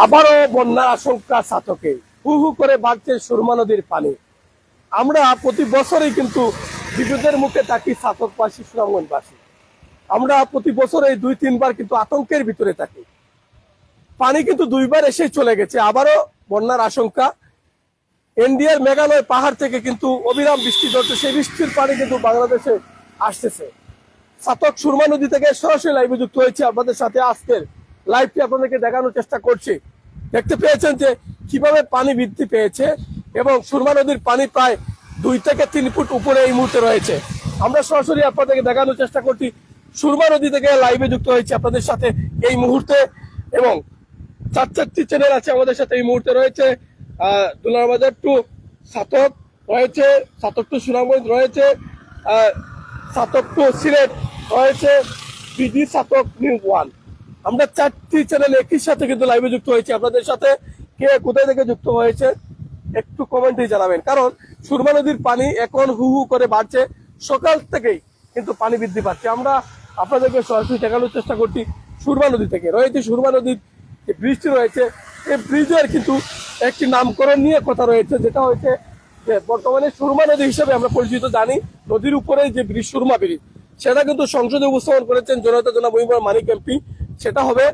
আবারও বন্যার আশঙ্কা ছাতকে, হু হু করে বাড়ছে সুরমা নদীর পানি। আমরা প্রতি বছরই কিন্তু বিপদের মুখে থাকি ছাতকবাসী, সুনামগঞ্জবাসী। আমরা প্রতি বছরে 2-3 বার কিন্তু আতঙ্কের ভিতরে থাকি। পানি কিন্তু 2বার এসে চলে গেছে, আবারও বন্যার আশঙ্কা। ইন্ডিয়ার মেঘালয় পাহাড় থেকে কিন্তু অবিরাম বৃষ্টি ঝরছে, সেই বৃষ্টির পানি কিন্তু বাংলাদেশে আসতেছে। ছাতক সুরমা নদী থেকে সরাসরি লাইভে যুক্ত হয়েছে আপনাদের সাথে। আজকের লাইভটি আপনাদেরকে দেখানোর চেষ্টা করছি। দেখতে পেয়েছেন যে কিভাবে পানি বৃদ্ধি পেয়েছে এবং সুরমা নদীর পানি প্রায় 2 থেকে 3 ফুট উপরে এই মুহূর্তে রয়েছে। আমরা সরাসরি আপনাদেরকে দেখানোর চেষ্টা করছি, সুরমা নদী থেকে লাইভে যুক্ত হয়েছে আপনাদের সাথে এই মুহূর্তে। এবং 4-4টি চ্যানেল আছে আমাদের সাথে এই মুহূর্তে রয়েছে। দুলারবাজার টু ছাতক রয়েছে, ছাতক টু সুনামগঞ্জ রয়েছে, ছাতক টু সিলেট রয়েছে, বিডি ছাতক নিউজ 1। আমরা 4টি চ্যানেল একই সাথে কিন্তু লাইভে যুক্ত হয়েছে আপনাদের সাথে। কে কোথায় থেকে যুক্ত হয়েছে একটু কমেন্টে জানাবেন, কারণ সুরমা নদীর পানি এখন হু হু করে বাড়ছে। সকাল থেকেই কিন্তু পানি বৃদ্ধি পাচ্ছে। আমরা আপনাদেরকে সরাসরি দেখানোর চেষ্টা করছি সুরমা নদী থেকে। রয়েছে সুরমা নদীর যে ব্রিজটি রয়েছে, এই ব্রিজের কিন্তু একটি নামকরণ নিয়ে কথা রয়েছে, যেটা হয়েছে যে বর্তমানে সুরমা নদী হিসেবে আমরা পরিচিত জানি। নদীর উপরে যে ব্রিজ, সুরমা ব্রিজ, সেটা কিন্তু সংসদে উপস্থাপন করেছেন জনতা জনাব মহিবুর মানিক এমপি। সেটা হবে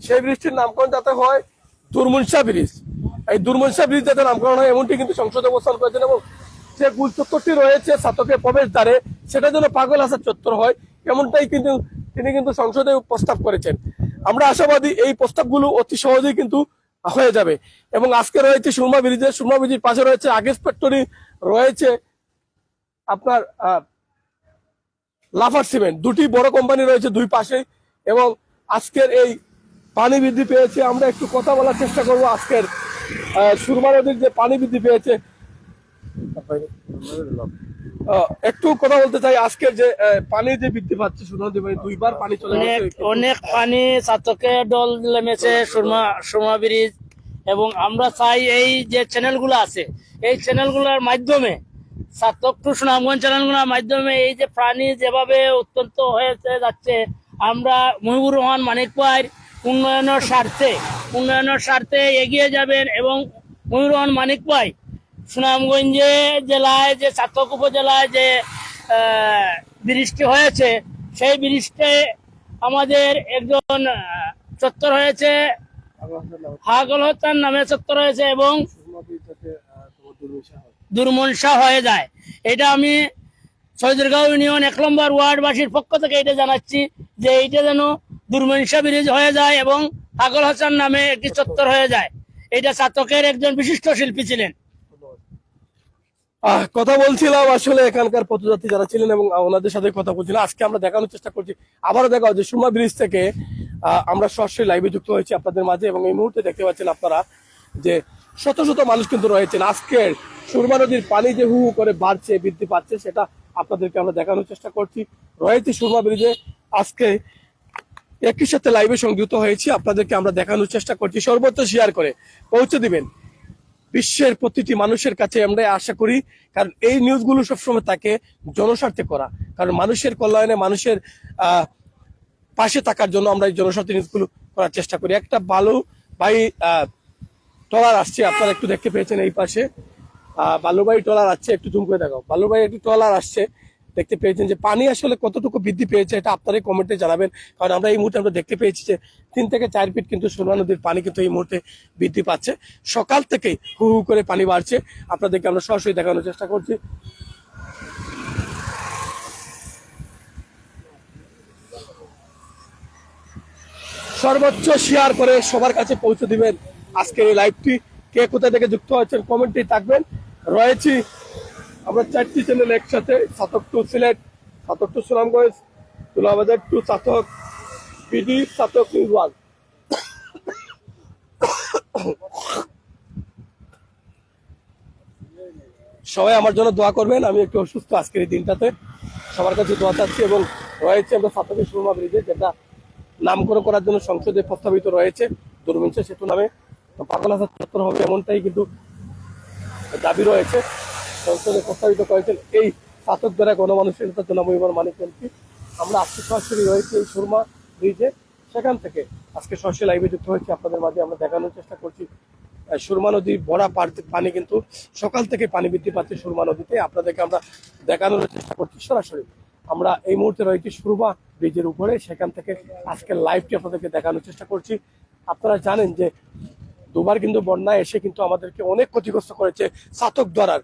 সেই ব্রিজটির নামকরণ যাতে হয় দুরমুনসা ব্রিজ। এই দুরমুনসা ব্রিজ যাতে নামকরণ হয় এমনটি কিন্তু সংসদে উপস্থাপন করেছেন। এবং যে গুল চত্বরটি রয়েছে ছাতকের প্রবেশ দ্বারে, সেটা যেন পাগল হাসার চত্বর হয়, এমনটাই কিন্তু তিনি কিন্তু সংসদে প্রস্তাব করেছেন। আমরা আশাবাদী এই প্রস্তাবগুলো অতি সহজেই কিন্তু হয়ে যাবে। এবং আজকে রয়েছে সুরমা ব্রিজে, সুরমা ব্রিজের পাশে রয়েছে আগেস ফ্যাক্টরি, রয়েছে আপনার লাফার সিমেন্ট, দুটি বড় কোম্পানি রয়েছে দুই পাশে। এবং আজকের এই পানি বৃদ্ধি পেয়েছে, আমরা একটু কথা বলার চেষ্টা করব। আজকের সুরমা নদীর যে পানি বৃদ্ধি পেয়েছে, একটু কথা বলতে চাই। আজকের যে পানি যে বৃদ্ধি পাচ্ছে সুরমা নদী, 2বার পানি চলে গেছে, অনেক পানি ছাতকে ডল নেমেছে সুরমা ব্রিজ। এবং আমরা চাই এই যে চ্যানেলগুলো আছে, এই চ্যানেলগুলোর মাধ্যমে, ছাতক টু সুনামগঞ্জ চ্যানেলগুলোর মাধ্যমে এই যে পানি যেভাবে অত্যন্ত হয়েছে যাচ্ছে, আমরা মহিবুর রহমান মানিক ভাই উন্নয়নের স্বার্থে এগিয়ে যাবেন। এবং মহিবুর রহমান মানিক ভাই সুনামগঞ্জে জেলায় যে ছাতক উপজেলায় যে ব্রিজটি হয়েছে, সেই ব্রিজটে আমাদের একজন চত্বর হয়েছে, হাগল হত্যার নামে চত্বর হয়েছে এবং দুর্মনসা হয়ে যায়। এটা আমি সৈদরগাঁও ইউনিয়ন 1 নম্বর ওয়ার্ডবাসীর পক্ষ থেকে এটা জানাচ্ছি যে এইটা যেন দুর্মনসা ব্রিজ হয়ে যায় এবং হাগল হাসান নামে একটি চত্বর হয়ে যায়। এটা ছাতকের একজন বিশিষ্ট শিল্পী ছিলেন। কথা বলছিলাম আসলে এখানকার পথযাত্রী যারা ছিলেন এবং ওনাদের সাথে কথা বলছিলাম। আজকে আমরা দেখানোর চেষ্টা করছি, আবারও দেখা যে সুরমা ব্রিজ থেকে আমরা সরাসরি লাইভে যুক্ত হয়েছি আপনাদের মাঝে। এবং এই মুহূর্তে দেখতে পাচ্ছেন আপনারা যে শত শত মানুষ কিন্তু রয়েছেন। আজকের সুরমা নদীর পানি যে হু হু করে বাড়ছে, বৃদ্ধি পাচ্ছে, সেটা আপনাদেরকে আমরা দেখানোর চেষ্টা করছি। রয়েছে সুরমা ব্রিজে, আজকে একই সাথে লাইভে সংযুক্ত হয়েছি, আপনাদেরকে আমরা দেখানোর চেষ্টা করছি। সর্বোচ্চ শেয়ার করে পৌঁছে দিবেন বিশ্বের প্রতিটি মানুষের কাছে, আমরা আশা করি। কারণ এই নিউজগুলো সবসময় তাকে জনস্বার্থে করা, কারণ মানুষের কল্যাণে, মানুষের পাশে থাকার জন্য আমরা এই জনস্বার্থে নিউজগুলো করার চেষ্টা করি। একটা বালু ভাই ট্রলার আসছে, আপনারা একটু দেখতে পেয়েছেন এই পাশে বালুবাই ট্রলার আসছে, একটু জুম করে দেখাও। বালুবাই একটু ট্রলার আসছে, দেখতে পেয়েছেন যে পানি আসলে কতটুকু বৃদ্ধি পেয়েছে, এটা আপনারাই কমেন্টে জানাবেন। কারণ আমরা এই মুহূর্তে আমরা দেখতে পেয়েছি যে 3 থেকে 4 ফিট কিন্তু সুরমা নদীর পানি কিন্তু এই মুহূর্তে বৃদ্ধি পাচ্ছে। সকাল থেকেই হু হু করে পানি বাড়ছে, আপনাদেরকে আমরা সরাসরি দেখানোর চেষ্টা করছি। সর্বোচ্চ শেয়ার করে সবার কাছে পৌঁছে দিবেন আজকের এই লাইভটি। কে কোথা থেকে যুক্ত হচ্ছেন কমেন্টে থাকবেন। রয়েছি আমরা 4টি চ্যানেল একসাথে, Chhatak to Sylhet, Chhatak to Sunamganj, Dulabazar to Chhatak, BD Chhatak news 1। সবাই আমার জন্য দোয়া করবেন, আমি একটু অসুস্থ আজকের এই দিনটাতে, সবার কাছে দোয়া চাচ্ছি। এবং রয়েছে আমরা ছাতকের সুরমা ব্রিজে, যেটা নামকরণ করার জন্য সংসদে প্রস্তাবিত রয়েছে দুর্মনসা সেতু নামে, পাগল হাসার চত্বর হবে এমনটাই কিন্তু দাবি রয়েছে। সংসদে প্রস্তাবিত করেছেন এই ছাতক দ্বারা গণমানুষের নেতা জনাব মহিবুর মানিক এমপি। আমরা আজকে সরাসরি রয়েছি এই সুরমা ব্রিজে, সেখান থেকে আজকে সরাসরি লাইভে যুক্ত হয়েছি আপনাদের মাঝে। আমরা দেখানোর চেষ্টা করছি সুরমা নদীর ভরা পানি কিন্তু সকাল থেকে পানি বৃদ্ধি পাচ্ছে সুরমা নদীতে। আপনাদেরকে আমরা দেখানোর চেষ্টা করছি সরাসরি। আমরা এই মুহূর্তে রয়েছি সুরমা ব্রিজের উপরে, সেখান থেকে আজকের লাইভটি আপনাদেরকে দেখানোর চেষ্টা করছি। আপনারা জানেন যে দুবার কিন্তু বন্যায় এসে কিন্তু আমাদেরকে অনেক ক্ষতিগ্রস্ত করেছে ছাতক দ্বারার।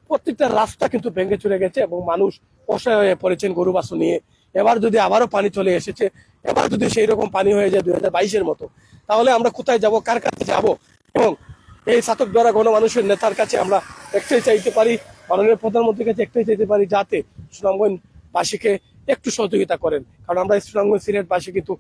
প্রত্যেকটা রাস্তা কিন্তু ভেঙে চলে গেছে এবং মানুষ অসহায় হয়ে পড়েছেন গরু বাছু নিয়ে। এবার যদি আবারও পানি চলে এসেছে, এবার যদি সেই রকম পানি হয়ে যায় 2022-এর মতো, তাহলে আমরা কোথায় যাব, কার কাছে যাব? এবং এই ছাতক দ্বারা গণমানুষের নেতার কাছে আমরা একটাই চাইতে পারি, মাননীয় প্রধানমন্ত্রীর কাছে একটাই চাইতে পারি, যাতে সুনামগঞ্জবাসীকে একটু সহযোগিতা করেন। কারণ আমরা সুনামগঞ্জ সিলেটবাসী কিন্তু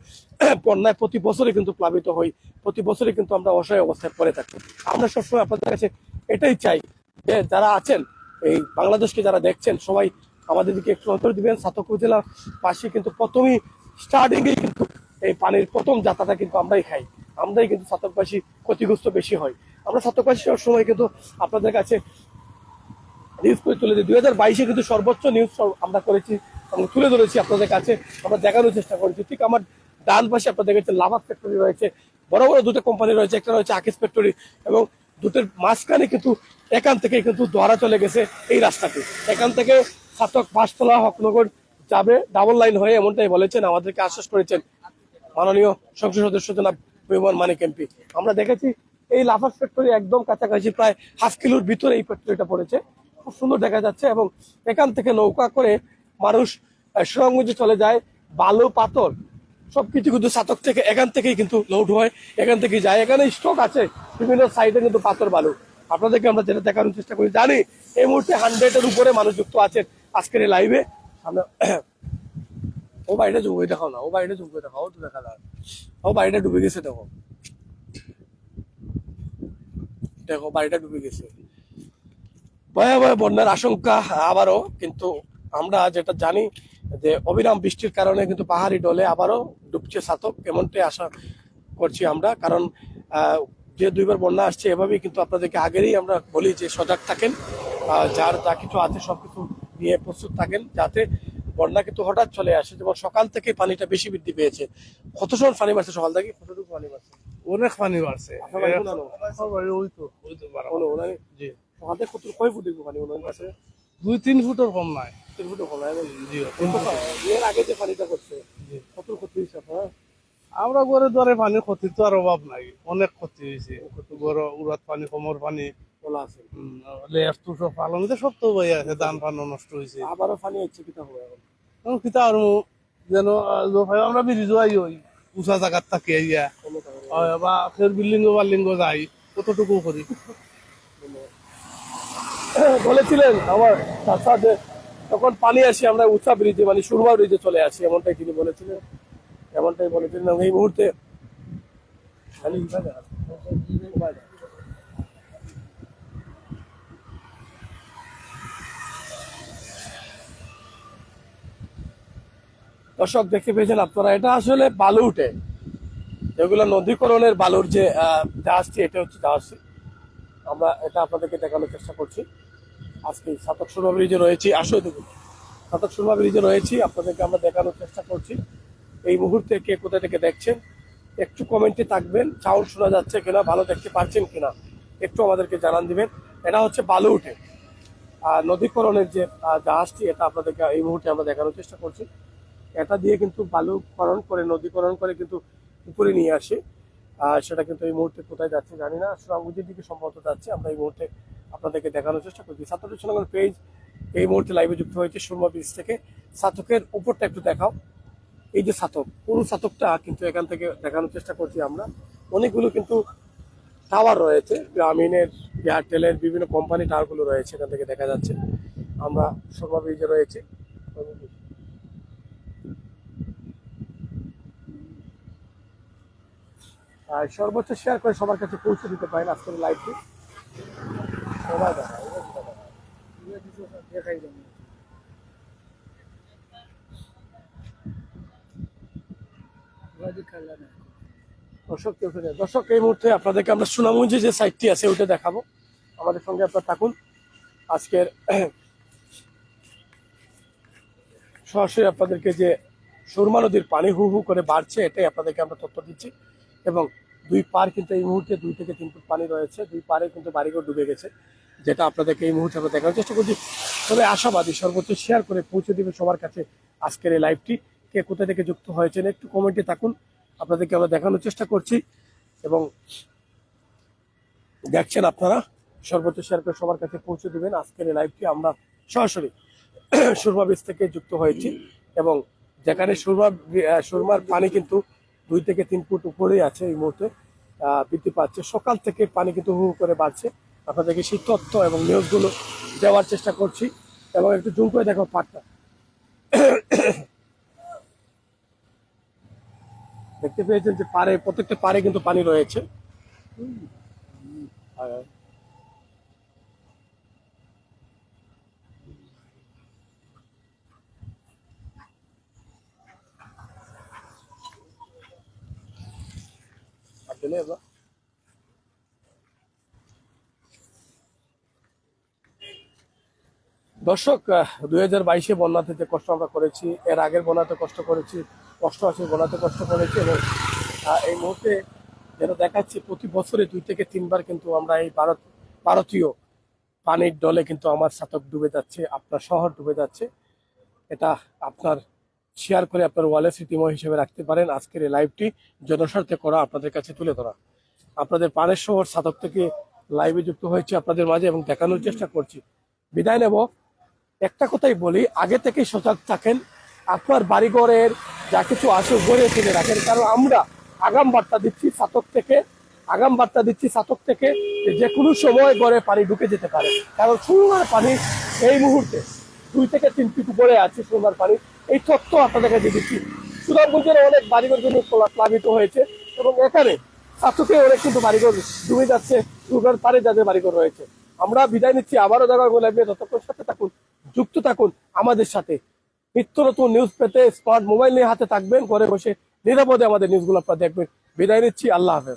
বন্যায় প্রতি বছরে কিন্তু প্লাবিত হই, প্রতি বছরে কিন্তু আমরা অসহায় অবস্থায় পড়ে থাকি। আমরা সবসময় আপনাদের কাছে এটাই চাই যে যারা আছেন এই বাংলাদেশকে যারা দেখছেন, সবাই আমাদের দিকে একটু নজর দিবেন। ছাতক উপজেলার পাশে কিন্তু প্রথমেই স্টার্টিংয়েই কিন্তু এই পানির প্রথম যাত্রাটা কিন্তু আমরাই খাই, আমরাই কিন্তু ছাতকবাসী ক্ষতিগ্রস্ত বেশি হয়। আমরা ছাতকবাসী সবসময় কিন্তু আপনাদের কাছে নিউজ করে তুলে দিই। 2022-এ কিন্তু সর্বোচ্চ নিউজ আমরা করেছি, আমরা তুলে ধরেছি আপনাদের কাছে, আমরা দেখানোর চেষ্টা করেছি। ঠিক আমার ডান পাশে আপনাদের কাছে লাভাস ফ্যাক্টরি রয়েছে, বড় বড় দুটো কোম্পানি রয়েছে, একটা রয়েছে আকিস ফ্যাক্টরি, এবং দুটোর মাঝখানে কিন্তু এখান থেকে কিন্তু দোয়ারা চলে গেছে এই রাস্তাটি। এখান থেকে ছাতক, পাঁচতলা, হকনগর যাবে ডাবল লাইন হয়ে, এমনটাই বলেছেন, আমাদেরকে আশ্বাস করেছেন মাননীয় সংসদ সদস্য জনাব মহিউমান মানিক এমপি। আমরা দেখেছি এই লাফাস ফ্যাক্টরি একদম কাছাকাছি, প্রায় হাফ কিলোর ভিতরে এই ফ্যাক্টরিটা পড়েছে, খুব সুন্দর দেখা যাচ্ছে। এবং এখান থেকে নৌকা করে মানুষ সুনামগঞ্জে চলে যায়, বালু পাথর সবকিছু কিন্তু ছাতক থেকে এখান থেকেই কিন্তু লোড হয়, এখান থেকেই যায়। এখানে স্টক আছে বিভিন্ন সাইডে কিন্তু পাথর বালু। আপনাদেরকে আমরা যেটা দেখানোর চেষ্টা করি, জানি এই মুহূর্তে 100-এর উপরে মানুষ যুক্ত আছেন আজকের এই লাইভে। আমরা ও বাড়িটা জুম করে দেখাও না, ও বাড়িটা জুম করে দেখাও, তো দেখা যায় ও বাড়িটা ডুবে গেছে। দেখো দেখো বাড়িটা ডুবে গেছে, ভয়াবহ বন্যার আশঙ্কা আবারও। কিন্তু আমরা যেটা জানি যে অবিরাম বৃষ্টির কারণে কিন্তু পাহাড়ি ডলে আবারও ডুবছে ছাতক, এমনটাই আশা করছি আমরা। কারণ যে দুইবার বন্যা আসছে, এভাবেই কিন্তু আপনাদেরকে আগেরই আমরা বলি যে সজাগ থাকেন, যার যা কিছু আছে সবকিছু নিয়ে প্রস্তুত থাকেন, যাতে বন্যা কিন্তু হঠাৎ চলে আসে। যেমন সকাল থেকে পানিটা বেশি বৃদ্ধি পেয়েছে। কত সময় পানি বাড়ছে সকাল থেকে, কতটুকু পানি বাড়ছে? অনেক পানি বাড়ছে। আপনার বাড়ি কোন আলো? ওই তো বাড়া। কোনো ওনার জি। সকাল থেকে কয় ফুট দেখবো পানি ওনার কাছে? 2-3 ফুটের কম নাই। 3 ফুটও কম হয়। জি, 3 ফুট। এর আগে যে পানিটা করছে জি। কত ক্ষতি হয়েছে আপনার? আমরা ঘরে দ্বারে পানির ক্ষতি তো আর অভাব নাই, অনেক ক্ষতি হয়েছে। ঘর উড়াত পানি, কোমর পানি, বলা আছে লেয়ার তো সব পালন সব তো বই আছে, ধান পানো নষ্ট হয়েছে। আবারও পানি হচ্ছে কিতা হবে এখন? এখন কিতা আর যেন আমরা বেরিয়ে যাই ওই উঁচা জায়গার থাকি ইয়া কোনো কারণে বা ফের বিল্ডিং বাল্ডিং যাই, কতটুকু করি। বলেছিলেন আমার চাচা যে তখন পানি আসি আমরা উঁচা ব্রিজে, মানে সুরমা ব্রিজে চলে আসি, এমনটাই তিনি বলেছিলেন, এমনটাই বলেছিলেন। এবং এই মুহূর্তে দর্শক দেখতে পেয়েছেন আপনারা, এটা আসলে বালু উঠে, যেগুলো নদীকরণের বালুর যে জাহাজটি, এটা হচ্ছে জাহাজটি। আমরা এটা আপনাদেরকে দেখানোর চেষ্টা করছি। আজকে ছাতক সুরমা ব্রিজে রয়েছি, আসলে দেখুন ছাতক সুরমা ব্রিজে রয়েছি, আপনাদেরকে আমরা দেখানোর চেষ্টা করছি। এই মুহূর্তে কে কোথা থেকে দেখছেন একটু কমেন্টে থাকবেন, সাউন্ড শোনা যাচ্ছে কিনা, ভালো দেখতে পারছেন কিনা একটু আমাদেরকে জানান দিবেন। এটা হচ্ছে বালু উঠে নদীকরণের যে জাহাজটি, এটা আপনাদেরকে এই মুহূর্তে আমরা দেখানোর চেষ্টা করছি। এটা দিয়ে কিন্তু বালুকরণ করে, নদীকরণ করে কিন্তু উপরে নিয়ে আসে। সেটা কিন্তু এই মুহূর্তে কোথায় যাচ্ছে জানি না, সুনামগঞ্জের দিকে সম্ভবত যাচ্ছে। আমরা এই মুহূর্তে আপনাদেরকে দেখানোর চেষ্টা করছি। ছাত্রদের সুনামগঞ্জ পেজ এই মুহূর্তে লাইভে যুক্ত হয়েছে সুরমা ব্রিজ থেকে। ছাতকের উপরটা একটু দেখাও, এই যে ছাতক, পুরো ছাতকটা কিন্তু এখান থেকে দেখানোর চেষ্টা করছি আমরা। অনেকগুলো কিন্তু টাওয়ার রয়েছে, গ্রামীণের, এয়ারটেলের, বিভিন্ন কোম্পানি টাওয়ারগুলো রয়েছে, এখান থেকে দেখা যাচ্ছে। আমরা সুরমা ব্রিজে রয়েছে। আর সর্বোচ্চ শেয়ার করে সবার কাছে পৌঁছে দিতে পারেন আজকের লাইভটি। সবাই দেখাই দেন। দর্শক এই মুহূর্তে আপনাদেরকে আমরা সুনামগঞ্জে যে সাইটটি আছে ওইটা দেখাবো, আমাদের সঙ্গে আপনারা থাকুন। আজকের সরাসরি আপনাদেরকে যে সুরমা নদীর পানি হু হু করে বাড়ছে, এটাই আপনাদেরকে আমরা তথ্য দিচ্ছি। এবং দুই পার কিন্তু এই মুহূর্তে 2 থেকে 3 ফুট পানি রয়েছে, দুই পারে কিন্তু বাড়িঘর ডুবে গেছে, যেটা আপনাদেরকে এই মুহূর্তে আমরা দেখানোর চেষ্টা করছি। তবে আশাবাদী সর্বোচ্চ শেয়ার করে পৌঁছে দিবে সবার কাছে আজকের এই লাইভটি। কে কোথা থেকে যুক্ত হয়েছেন একটু কমেন্টে থাকুন, আপনাদেরকে আমরা দেখানোর চেষ্টা করছি। এবং দেখছেন আপনারা, সর্বোচ্চ শেয়ার করে সবার কাছে পৌঁছে দিবেন আজকের এই লাইভটি। আমরা সরাসরি সুরমা বীজ থেকে যুক্ত হয়েছি এবং যেখানে সুরমার পানি কিন্তু 2 থেকে 3 ফুট উপরেই আছে এই মুহূর্তে, বৃদ্ধি পাচ্ছে। সকাল থেকে পানি কিন্তু হু হু করে বাড়ছে, আপনাদেরকে সেই তথ্য এবং নিউজগুলো দেওয়ার চেষ্টা করছি। এবং একটু জুম করে দেখো পাটটা, দেখতে পেয়েছেন যে পারে, প্রত্যেকটা পারে কিন্তু পানি রয়েছে। দর্শক, 2022-এ বন্যাতে যে কষ্ট আমরা করেছি, এর আগের বন্যাতে কষ্ট করেছি, কষ্ট আছে বন্যাতে কষ্ট করেছি। এবং এই মুহূর্তে যেটা দেখাচ্ছি, প্রতি বছরে 2 থেকে 3 বার কিন্তু আমরা এই ভারতীয় পানির ডলে কিন্তু আমার ছাতক ডুবে যাচ্ছে, আপনার শহর ডুবে যাচ্ছে। এটা আপনার শেয়ার করে আপনার ওয়ালে স্মৃতিময় হিসেবে রাখতে পারেন। আজকের এই লাইভটি জনস্বার্থে করা, আপনাদের কাছে তুলে ধরা। আপনাদের পানের শহর ছাতক থেকে লাইভে যুক্ত হয়েছে আপনাদের মাঝে এবং দেখানোর চেষ্টা করছি। বিদায় নেব, একটা কথাই বলি, আগে থেকেই সজাগ থাকেন, আপনার বাড়িঘরের যা কিছু আছে গড়ে তুলে রাখেন। কারণ আমরা আগাম বার্তা দিচ্ছি ছাতক থেকে যে কোনো সময় গড়ে পানি ঢুকে যেতে পারে। কারণ সুরমার পানি এই মুহূর্তে 2 থেকে 3 ফিট উপরে আছে সুরমার পানি, এই তথ্য আপনাদের কাছে দিচ্ছি। সুনামগঞ্জের অনেক বাড়িঘর কিন্তু প্লাবিত হয়েছে এবং এখানে ছাতকে অনেক কিন্তু বাড়িঘর ডুবে যাচ্ছে, সুরমার পারে যাদের বাড়িঘর রয়েছে। আমরা বিদায় নিচ্ছি, আবারও দেখা হবে। ততক্ষণ সাথে থাকুন, যুক্ত থাকুন আমাদের সাথে। নিত্য নতুন নিউজ পেতে স্মার্ট মোবাইল নিয়ে হাতে থাকবেন, ঘরে বসে নিরাপদে আমাদের নিউজগুলো আপনারা দেখবেন। বিদায় নিচ্ছি, আল্লাহ হাফেজ।